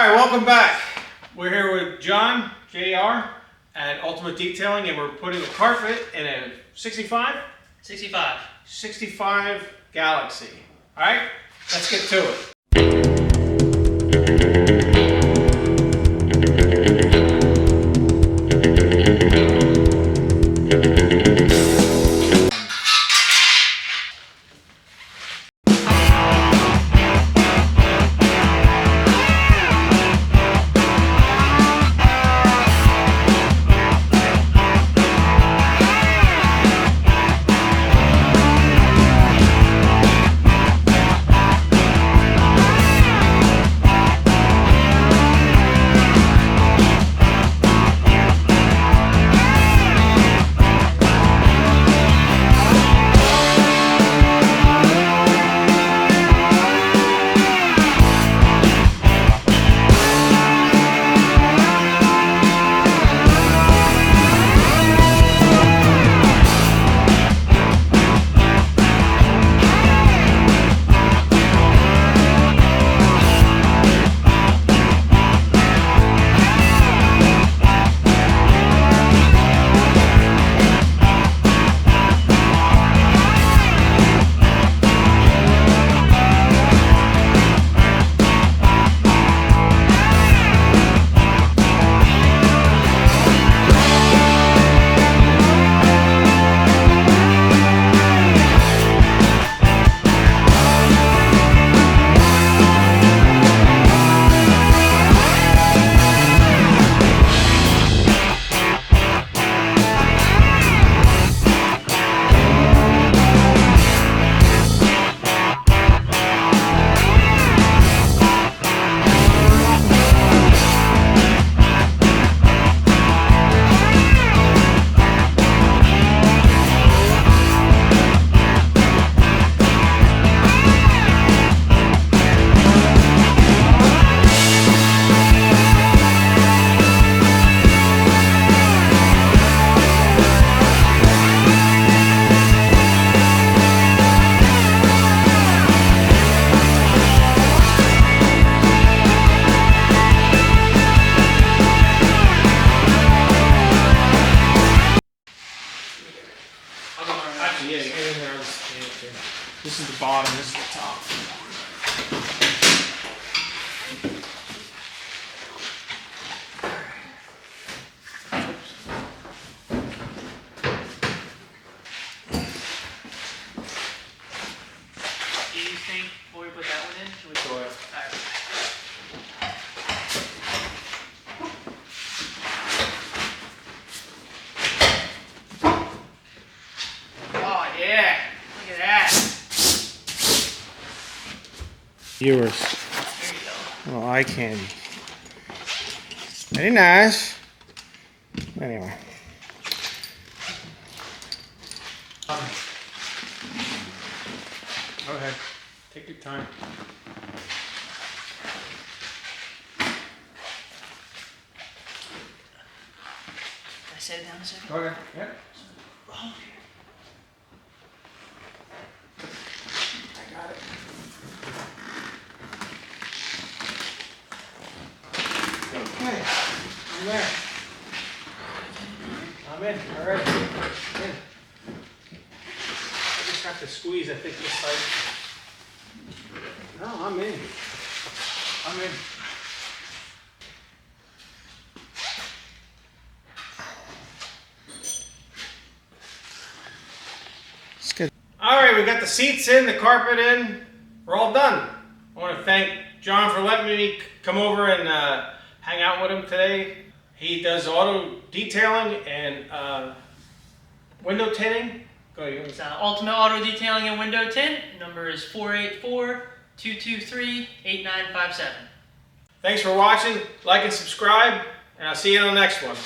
Alright, welcome back. We're here with John, JR, at Ultimate Detailing, and we're putting a carpet in a 65? 65 Galaxie. Alright, let's get to it. Yeah, get in there. This is the bottom, this is the top. Do you think before we put that one in? Should we Go ahead. Alright. Oh yeah, look at that. Viewers. There you go. Well, eye candy. Very nice. Anyway. Go ahead. Take your time. Can I set it down a second? Go ahead. Yeah. Oh, I got it. Okay. I'm there. I'm in. All right. In. I just have to squeeze, I think, this side. No, I'm in. I'm in. It's good. All right, we got the seats in, the carpet in. We're all done. I want to thank John for letting me come over and hang out with him today. He does auto detailing and window tinting. Go ahead. It's Ultimate Auto Detailing and Window Tint. Number is 484-223-8957. Thanks for watching. Like and subscribe, and I'll see you on the next one.